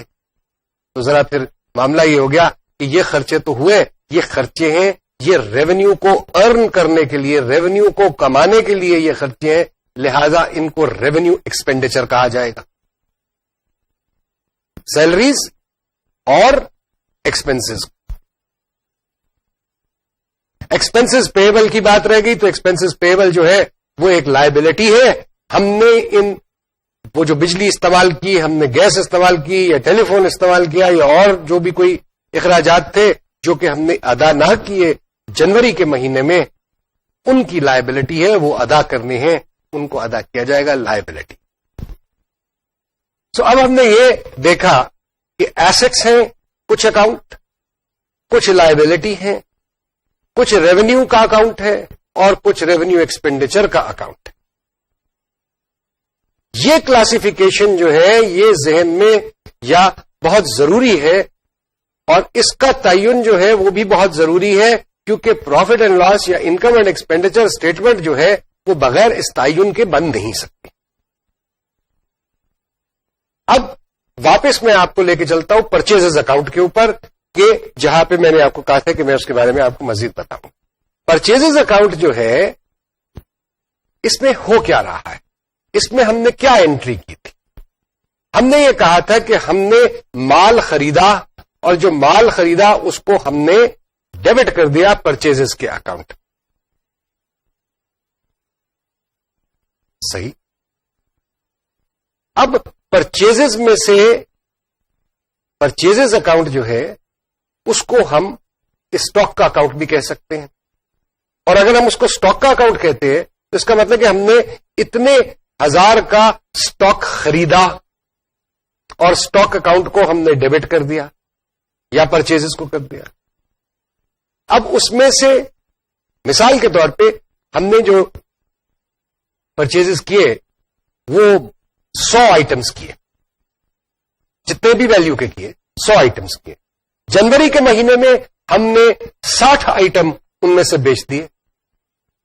تو ذرا پھر معاملہ یہ ہو گیا کہ یہ خرچے تو ہوئے، یہ خرچے ہیں، یہ ریونیو کو ارن کرنے کے لیے، ریونیو کو کمانے کے لیے یہ خرچے ہیں، لہذا ان کو ریونیو ایکسپینڈیچر کہا جائے گا. سیلریز اور ایکسپنسز. ایکسپنسز پیبل کی بات رہ گئی تو ایکسپنسز پیبل جو ہے وہ ایک لائبلٹی ہے. ہم نے وہ جو بجلی استعمال کی، ہم نے گیس استعمال کی یا ٹیلی فون استعمال کیا یا اور جو بھی کوئی اخراجات تھے جو کہ ہم نے ادا نہ کیے جنوری کے مہینے میں، ان کی لائبلٹی ہے، وہ ادا کرنے ہیں، ان کو ادا کیا جائے گا لائبلٹی. سو اب ہم نے یہ دیکھا کہ ایسٹس ہیں کچھ اکاؤنٹ، کچھ لائبلٹی ہیں، کچھ ریونیو کا اکاؤنٹ ہے اور کچھ ریونیو ایکسپینڈیچر کا اکاؤنٹ ہے. یہ کلاسیفیکیشن جو ہے یہ ذہن میں یا بہت ضروری ہے، اور اس کا تعین جو ہے وہ بھی بہت ضروری ہے، کیونکہ پروفٹ اینڈ لاس یا انکم اینڈ ایکسپینڈیچر اسٹیٹمنٹ جو ہے وہ بغیر اس تعین کے بن نہیں سکتی. اب واپس میں آپ کو لے کے چلتا ہوں پرچیزز اکاؤنٹ کے اوپر، کہ جہاں پہ میں نے آپ کو کہا تھا کہ میں اس کے بارے میں آپ کو مزید بتاؤں. پرچیزز اکاؤنٹ جو ہے اس میں ہو کیا رہا ہے؟ اس میں ہم نے کیا انٹری کی تھی؟ ہم نے یہ کہا تھا کہ ہم نے مال خریدا، اور جو مال خریدا اس کو ہم نے ڈیبٹ کر دیا پرچیزز کے اکاؤنٹ. صحیح. اب پرچیزز میں سے پرچیزز اکاؤنٹ جو ہے اس کو ہم اسٹاک کا اکاؤنٹ بھی کہہ سکتے ہیں. اور اگر ہم اس کو اسٹاک کا اکاؤنٹ کہتے ہیں تو اس کا مطلب کہ ہم نے اتنے 1000 کا اسٹاک خریدا اور اسٹاک اکاؤنٹ کو ہم نے ڈیبٹ کر دیا یا پرچیزز کو کر دیا. اب اس میں سے مثال کے طور پہ ہم نے جو پرچیزز کیے وہ 100 آئٹمس کیے, جتنے بھی ویلیو کے کیے 100 آئٹمس کیے. جنوری کے مہینے میں ہم نے 60 آئٹم ان میں سے بیچ دیے,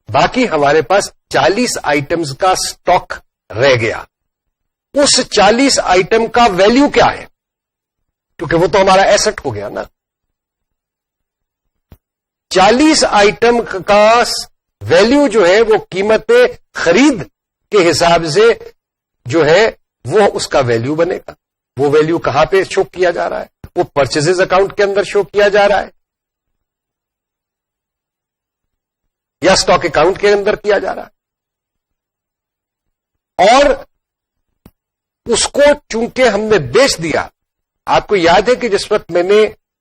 باقی ہمارے پاس 40 آئٹمس کا سٹاک رہ گیا. اس 40 آئٹم کا ویلیو کیا ہے, کیونکہ وہ تو ہمارا ایسٹ ہو گیا نا. 40 آئٹم کا ویلیو جو ہے وہ قیمت خرید کے حساب سے جو ہے وہ اس کا ویلیو بنے گا. وہ ویلیو کہاں پہ شو کیا جا رہا ہے؟ وہ پرچیزز اکاؤنٹ کے اندر شو کیا جا رہا ہے یا اسٹاک اکاؤنٹ کے اندر کیا جا رہا ہے. اور اس کو چونکہ ہم نے بیچ دیا, آپ کو یاد ہے کہ جس وقت میں نے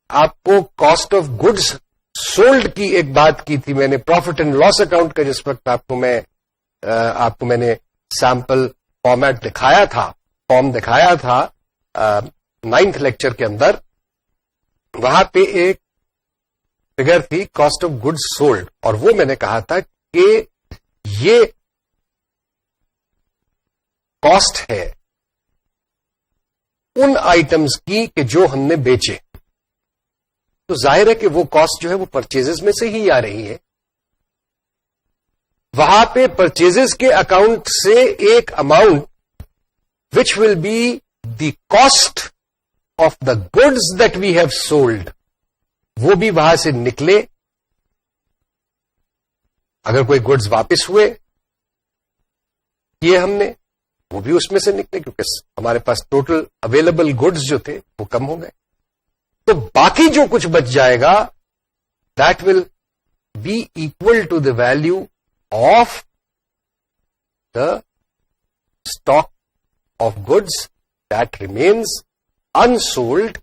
آپ کو کاسٹ آف گڈز سولڈ کی ایک بات کی تھی, میں نے پروفٹ اینڈ لاس اکاؤنٹ کا جس وقت آپ کو میں نے سیمپل فارمیٹ دکھایا تھا, فارم دکھایا تھا 9th لیکچر کے اندر, وہاں پہ ایک فگر تھی کاسٹ آف گڈز سولڈ, اور وہ میں نے کہا تھا کہ یہ کاسٹ ہے ان آئٹمس کی کہ جو ہم نے بیچے. تو ظاہر ہے کہ وہ کاسٹ جو ہے وہ پرچیزز میں سے ہی آ رہی ہے. وہاں پہ پرچیزز کے اکاؤنٹ سے ایک amount which will be the cost of the goods that we have sold, وہ بھی وہاں سے نکلے. اگر کوئی گڈز واپس ہوئے یہ ہم نے, وہ بھی اس میں سے نکلے, کیونکہ ہمارے پاس ٹوٹل اویلیبل گڈز جو تھے وہ کم ہو گئے. تو باقی جو کچھ بچ جائے گا that will be equal to the value of the stock of goods that remains unsold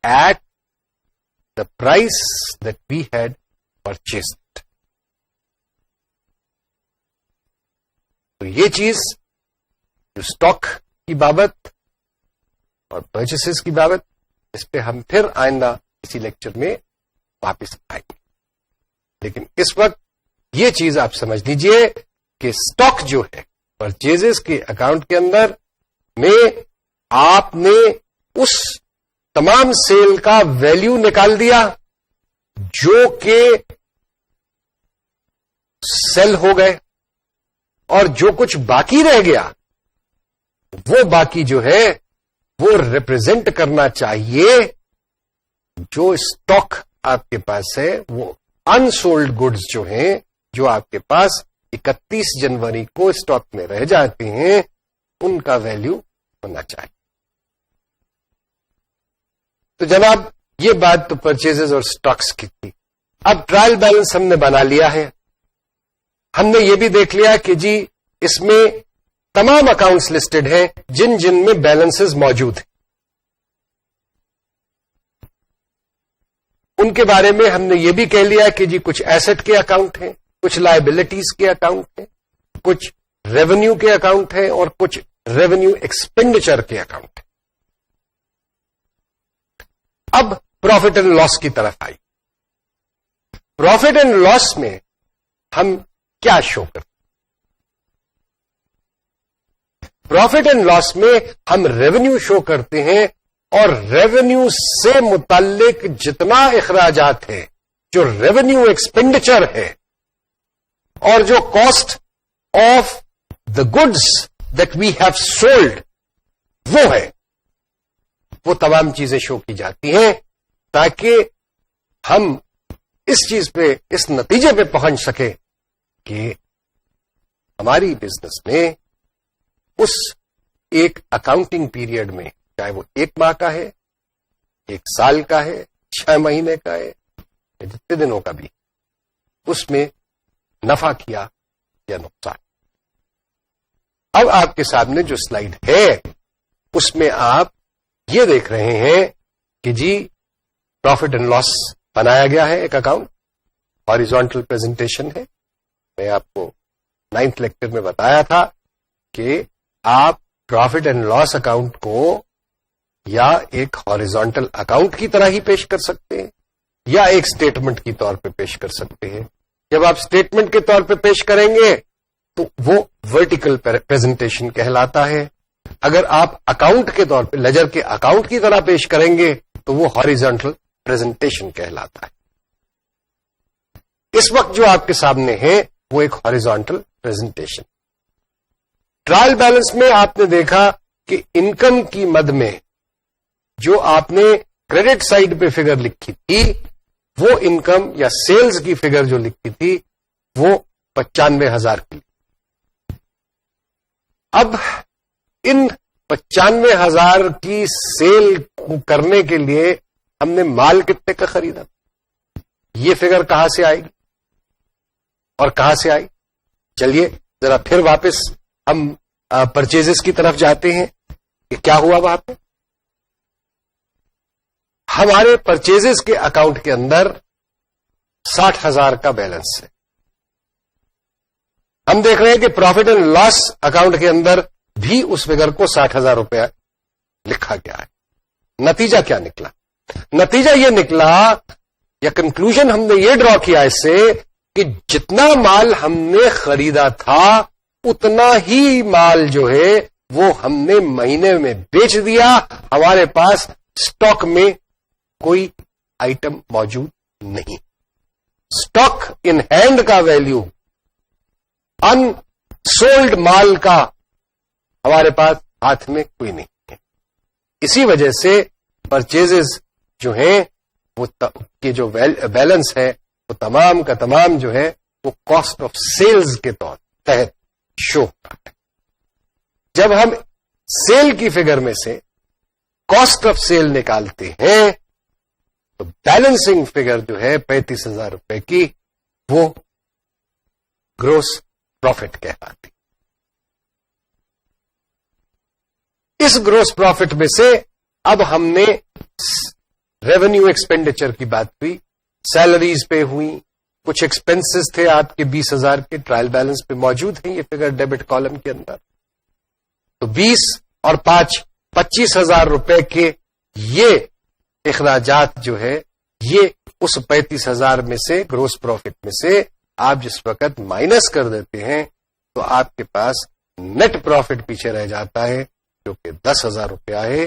at the price that we had purchased. تو یہ چیز جو اسٹاک کی بابت اور پرچیسز کی بابت, اس پہ ہم پھر آئندہ اسی لیکچر میں واپس آئیں گے. لیکن اس وقت یہ چیز آپ سمجھ لیجئے کہ اسٹاک جو ہے پرچیزز کے اکاؤنٹ کے اندر میں آپ نے اس تمام سیل کا ویلیو نکال دیا جو کہ سیل ہو گئے, اور جو کچھ باقی رہ گیا وہ باقی جو ہے وہ ریپرزینٹ کرنا چاہیے جو اسٹاک آپ کے پاس ہے, وہ انسولڈ گڈز جو ہیں جو آپ کے پاس 31 جنوری کو اسٹاک میں رہ جاتے ہیں, ان کا ویلیو ہونا چاہیے. تو جناب یہ بات تو پرچیزز اور سٹاکس کی تھی. اب ٹرائل بیلنس ہم نے بنا لیا ہے. ہم نے یہ بھی دیکھ لیا کہ جی اس میں تمام اکاؤنٹس لسٹڈ ہیں جن میں بیلنسز موجود ہیں. ان کے بارے میں ہم نے یہ بھی کہہ لیا کہ جی کچھ ایسٹ کے اکاؤنٹ ہیں, کچھ لائبلٹیز کے اکاؤنٹ ہیں, کچھ ریونیو کے اکاؤنٹ ہیں, اور کچھ ریونیو ایکسپینڈیچر کے اکاؤنٹ ہیں. اب پروفٹ اینڈ لاس کی طرف آئی. پروفٹ اینڈ لاس میں ہم کیا شو کرتے؟ پروفٹ اینڈ لاس میں ہم ریونیو شو کرتے ہیں, اور ریونیو سے متعلق جتنا اخراجات ہے, جو ریونیو ایکسپینڈیچر ہے, اور جو cost of the goods that we have sold وہ ہے, وہ تمام چیزیں شو کی جاتی ہیں تاکہ ہم اس چیز پہ, اس نتیجے پہ پہنچ سکے کہ ہماری بزنس میں اس ایک اکاؤنٹنگ پیریڈ میں, چاہے وہ 1 ماہ کا ہے, 1 سال کا ہے, 6 مہینے کا ہے, یا جتنے دنوں کا بھی, اس میں نفع کیا یا نقصان. اب آپ کے سامنے جو سلائیڈ ہے اس میں آپ یہ دیکھ رہے ہیں کہ جی پروفٹ اینڈ لاس بنایا گیا ہے, ایک اکاؤنٹ ہاریزونٹل پریزنٹیشن ہے. میں آپ کو 9th لیکچر میں بتایا تھا کہ آپ پروفٹ اینڈ لاس اکاؤنٹ کو یا ایک ہاریزونٹل اکاؤنٹ کی طرح ہی پیش کر سکتے ہیں یا ایک اسٹیٹمنٹ کی طور پہ پیش کر سکتے ہیں. جب آپ اسٹیٹمنٹ کے طور پہ پیش کریں گے تو وہ ورٹیکل پریزنٹیشن کہلاتا ہے. اگر آپ اکاؤنٹ کے طور پہ لیجر کے اکاؤنٹ کی طرح پیش کریں گے تو وہ ہاریزونٹل پریزنٹیشن کہلاتا ہے. اس وقت جو آپ کے سامنے ہے وہ ایک ہاریزونٹل پریزنٹیشن. ٹرائل بیلنس میں آپ نے دیکھا کہ انکم کی مد میں جو آپ نے کریڈٹ سائڈ پہ فگر لکھی تھی وہ انکم یا سیلز کی فگر جو لکھی تھی وہ 95,000 کی. اب ان 95,000 کی سیل کرنے کے لیے ہم نے مال کتنے کا خریدا؟ یہ فگر کہاں سے آئے گی اور کہاں سے آئی؟ چلیے ذرا پھر واپس ہم پرچیزز کی طرف جاتے ہیں کہ کیا ہوا وہاں پہ. ہمارے پرچیزز کے اکاؤنٹ کے اندر 60,000 کا بیلنس ہے. ہم دیکھ رہے ہیں کہ پروفٹ اینڈ لاس اکاؤنٹ کے اندر بھی اس فگر کو 60,000 روپیہ لکھا گیا ہے. نتیجہ کیا نکلا؟ نتیجہ یہ نکلا یا کنکلوژن ہم نے یہ ڈرا کیا اس سے کہ جتنا مال ہم نے خریدا تھا اتنا ہی مال جو ہے وہ ہم نے مہینے میں بیچ دیا. ہمارے پاس اسٹاک میں کوئی آئٹم موجود نہیں. اسٹاک ان ہینڈ کا ویلیو ان سولڈ مال کا ہمارے پاس ہاتھ میں کوئی نہیں ہے. اسی وجہ سے پرچیزز جو ہیں وہ کے جو بیلنس ہے وہ تمام کا تمام جو ہے وہ کاسٹ آف سیلز کے تحت شو ہوتا ہے. جب ہم سیل کی فگر میں سے کاسٹ آف سیل نکالتے ہیں تو بیلنسنگ فگر جو ہے 35,000 روپے کی وہ گروس پروفٹ کہلاتی. اس گروس پروفٹ میں سے اب ہم نے ریونیو ایکسپینڈیچر کی بات ہوئی, سیلریز پہ ہوئی, کچھ ایکسپنسز تھے آپ کے 20,000 کے ٹرائل بیلنس پہ موجود ہیں یہ فگر ڈیبٹ کالم کے اندر. تو 20 اور 5 25,000 روپے کے یہ اخراجات جو ہے یہ اس 35,000 میں سے گروس پروفٹ میں سے آپ جس وقت مائنس کر دیتے ہیں تو آپ کے پاس نیٹ پروفٹ پیچھے رہ جاتا ہے جو کہ 10,000 روپیہ ہے.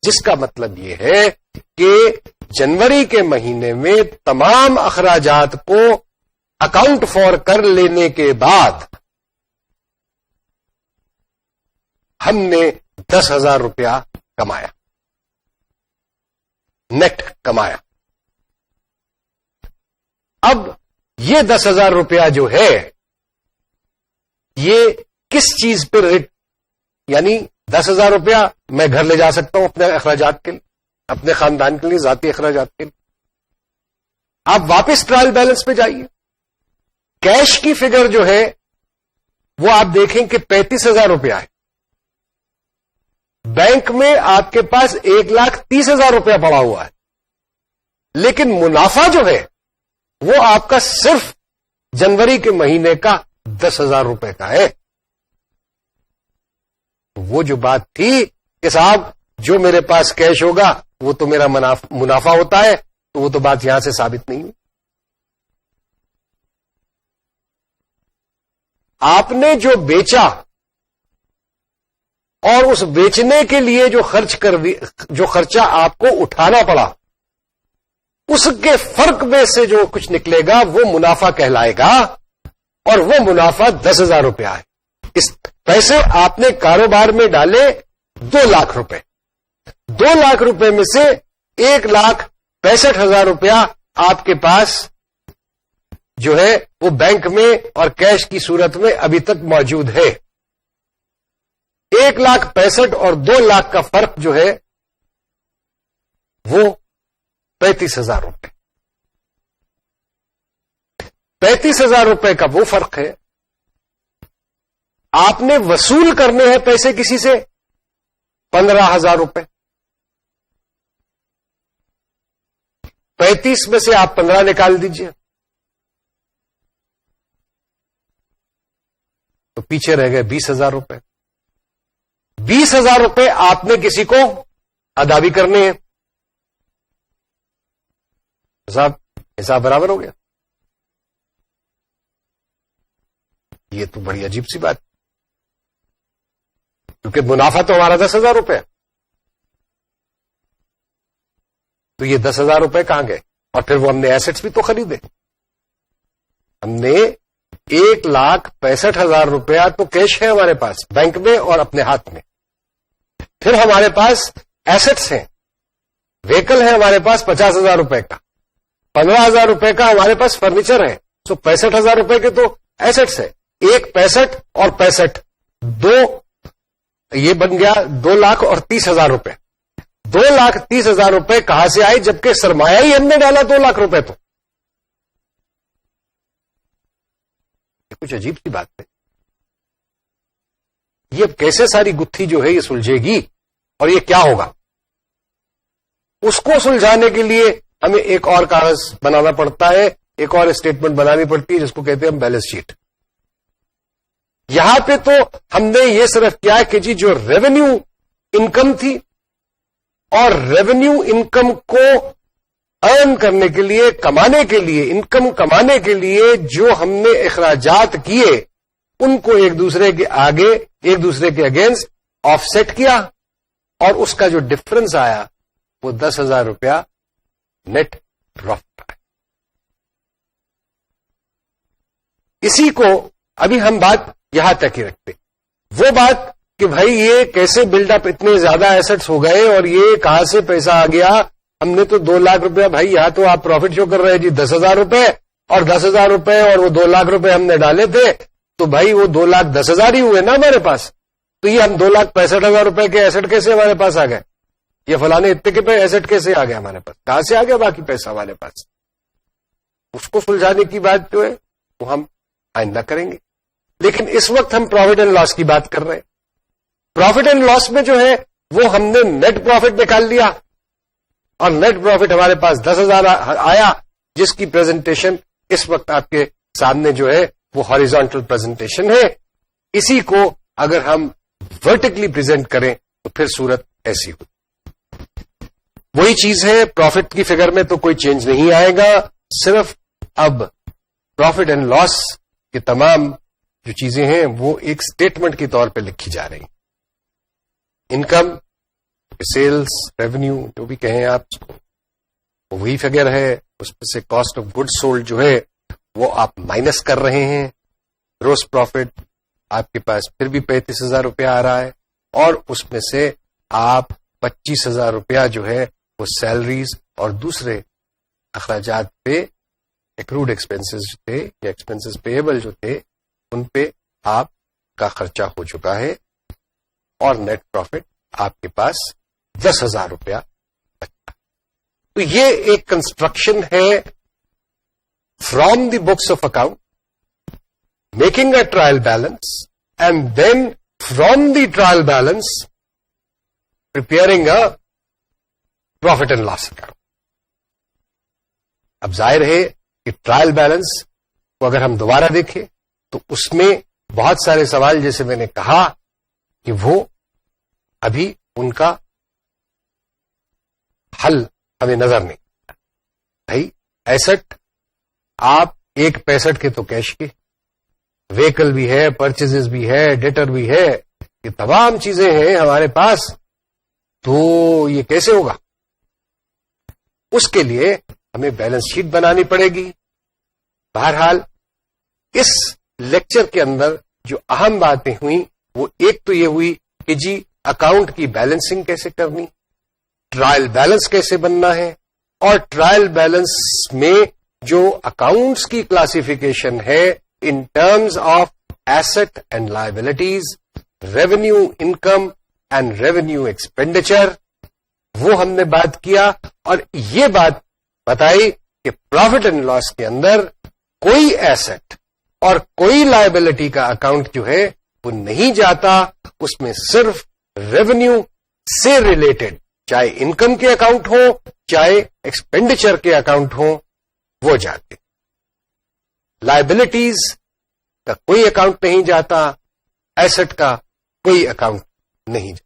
جس کا مطلب یہ ہے کہ جنوری کے مہینے میں تمام اخراجات کو اکاؤنٹ فار کر لینے کے بعد ہم نے 10,000 روپیہ کمایا, نیٹ کمایا. اب یہ 10,000 روپیہ جو ہے یہ کس چیز پہ یعنی 10,000 روپیہ میں گھر لے جا سکتا ہوں اپنے اخراجات کے لیے, اپنے خاندان کے لیے, ذاتی اخراجات کے لیے. آپ واپس ٹرائل بیلنس پہ جائیے, کیش کی فگر جو ہے وہ آپ دیکھیں کہ 35,000 روپیہ ہے. بینک میں آپ کے پاس 1,30,000 روپیہ پڑا ہوا ہے, لیکن منافع جو ہے وہ آپ کا صرف جنوری کے مہینے کا 10,000 روپے کا ہے. وہ جو بات تھی کہ صاحب جو میرے پاس کیش ہوگا وہ تو میرا منافع ہوتا ہے, تو وہ تو بات یہاں سے ثابت نہیں ہوئی. آپ نے جو بیچا اور اس بیچنے کے لیے جو خرچہ آپ کو اٹھانا پڑا اس کے فرق میں سے جو کچھ نکلے گا وہ منافع کہلائے گا, اور وہ منافع 10,000 روپیہ ہے. اس پیسے آپ نے کاروبار میں ڈالے 2 لاکھ روپے, 2 لاکھ روپے میں سے 1,65,000 روپیہ آپ کے پاس جو ہے وہ بینک میں اور کیش کی صورت میں ابھی تک موجود ہے. 1,65,000 اور 2 لاکھ کا فرق جو ہے وہ 35,000 روپے. 35,000 روپے کا وہ فرق ہے. آپ نے وصول کرنے ہیں پیسے کسی سے 15,000 روپے. 35 میں سے آپ 15 نکال دیجئے تو پیچھے رہ گئے 20,000 روپے. 20,000 روپے آپ نے کسی کو ادا بھی کرنے ہیں. صاحب حساب برابر ہو گیا. یہ تو بڑی عجیب سی بات، کیونکہ منافع تو ہمارا 10,000 روپے، تو یہ 10,000 روپے کہاں گئے؟ اور پھر وہ ہم نے ایسٹس بھی تو خریدے. ہم نے 1,65,000 روپیہ تو کیش ہے ہمارے پاس بینک میں اور اپنے ہاتھ میں. پھر ہمارے پاس ایسٹس ہیں، وہیکل ہے ہمارے پاس 50,000 روپے کا، 15,000 روپے کا ہمارے پاس فرنیچر ہے. سو 65,000 روپے کے تو ایسٹس ہے. 1,65,000 اور 65 دو، یہ بن گیا 2,30,000 روپے. 2,30,000 روپے کہاں سے آئے جبکہ سرمایہ ہی ہم نے ڈالا 2 لاکھ روپے؟ تو یہ کچھ عجیب سی بات ہے. یہ اب کیسے ساری گتھی جو ہے یہ سلجھے گی اور یہ کیا ہوگا؟ اس کو سلجھانے کے لیے ہمیں ایک اور کاغذ بنانا پڑتا ہے، ایک اور اسٹیٹمنٹ بنانی پڑتی ہے جس کو کہتے ہیں ہم بیلنس شیٹ. یہاں پہ تو ہم نے یہ صرف کیا کہ جی جو ریونیو انکم تھی اور ریونیو انکم کو ارن کرنے کے لیے، کمانے کے لیے، انکم کمانے کے لیے جو ہم نے اخراجات کیے ان کو ایک دوسرے کے آگے، ایک دوسرے کے اگینسٹ آف سیٹ کیا، اور اس کا جو ڈفرنس آیا وہ 10,000 روپیہ نیٹ پروفٹ آیا. اسی کو ابھی ہم بات یہاں تک ہی رکھتے. وہ بات کہ بھائی یہ کیسے بلڈ اپ اتنے زیادہ ایسٹس ہو گئے اور یہ کہاں سے پیسہ آ گیا؟ ہم نے تو 2 لاکھ روپے، بھائی یہاں تو آپ پروفٹ شو کر رہے ہیں جی 10,000 روپے، اور 10,000 روپے اور وہ 2 لاکھ روپے ہم نے ڈالے تھے، تو بھائی وہ 2,10,000 ہی ہوئے نا ہمارے پاس. تو یہ ہم 2,65,000 روپے کے ایسٹ کیسے ہمارے پاس آ گئے؟ یہ فلانے اتنے کے ایسٹ کیسے آ گئے ہمارے پاس؟ کہاں سے آ گیا باقی پیسہ ہمارے پاس؟ اس کو سلجھانے کی بات جو ہے وہ ہم آئندہ کریں گے. لیکن اس وقت ہم پروفٹ اینڈ لاس کی بات کر رہے ہیں. پروفٹ اینڈ لاس میں جو ہے وہ ہم نے نیٹ پروفٹ نکال لیا، اور نیٹ پروفٹ ہمارے پاس 10,000 آیا، جس کی پریزنٹیشن اس وقت آپ کے سامنے جو ہے وہ ہاریزونٹل پریزنٹیشن ہے. اسی کو اگر ہم ورٹیکلی پریزنٹ کریں تو پھر صورت ایسی ہوئی. وہی چیز ہے، پروفٹ کی فگر میں تو کوئی چینج نہیں آئے گا، صرف اب پروفٹ اینڈ لاس کے تمام جو چیزیں ہیں وہ ایک سٹیٹمنٹ کے طور پہ لکھی جا رہی ہیں. انکم، سیلز، ریونیو، جو بھی کہیں آپ اس کو، وہی فگر ہے. اس میں سے کاسٹ آف گڈ سولڈ جو ہے وہ آپ مائنس کر رہے ہیں. گروس پروفٹ آپ کے پاس پھر بھی 35,000 روپیہ آ رہا ہے، اور اس میں سے آپ 25,000 روپیہ جو ہے وہ سیلریز اور دوسرے اخراجات پہ، ایکروڈ ایکسپینسز تھے یا ایکسپینسز پیبل جو تھے ان پہ آپ کا خرچہ ہو چکا ہے، اور نیٹ پروفٹ آپ کے پاس 10,000 روپیہ بچا. تو یہ ایک کنسٹرکشن ہے from the books of account, making a trial balance, and then from the trial balance preparing a profit and loss account. اب ظاہر ہے کہ ٹرائل بیلنس کو اگر ہم دوبارہ دیکھیں تو اس میں بہت سارے سوال، جیسے میں نے کہا کہ وہ ابھی ان کا حل ہمیں نظر نہیں. بھائی ایسٹ آپ 1.65 کے تو کیش کے، وہیکل بھی ہے، پرچیزز بھی ہے، ڈیٹر بھی ہے، یہ تمام چیزیں ہیں ہمارے پاس، تو یہ کیسے ہوگا؟ اس کے لیے ہمیں بیلنس شیٹ بنانی پڑے گی. بہرحال اس لیکچر کے اندر جو اہم باتیں ہوئیں وہ ایک تو یہ ہوئی کہ جی اکاؤنٹ کی بیلنسنگ کیسے کرنی، ٹرائل بیلنس کیسے بننا ہے، اور ٹرائل بیلنس میں جو اکاؤنٹس کی کلاسیفیکیشن ہے in terms of asset and liabilities, revenue income and revenue expenditure, وہ ہم نے بات کیا. اور یہ بات بتائی کہ پروفٹ اینڈ لاس کے اندر کوئی ایسٹ اور کوئی لائبلٹی کا اکاؤنٹ جو ہے وہ نہیں جاتا، اس میں صرف ریونیو سے ریلیٹڈ، چاہے انکم کے اکاؤنٹ ہو چاہے ایکسپینڈیچر کے اکاؤنٹ ہو، وہ جاتے. لائبلٹیز کا کوئی اکاؤنٹ نہیں جاتا، ایسٹ کا کوئی اکاؤنٹ نہیں جاتا.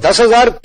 10,000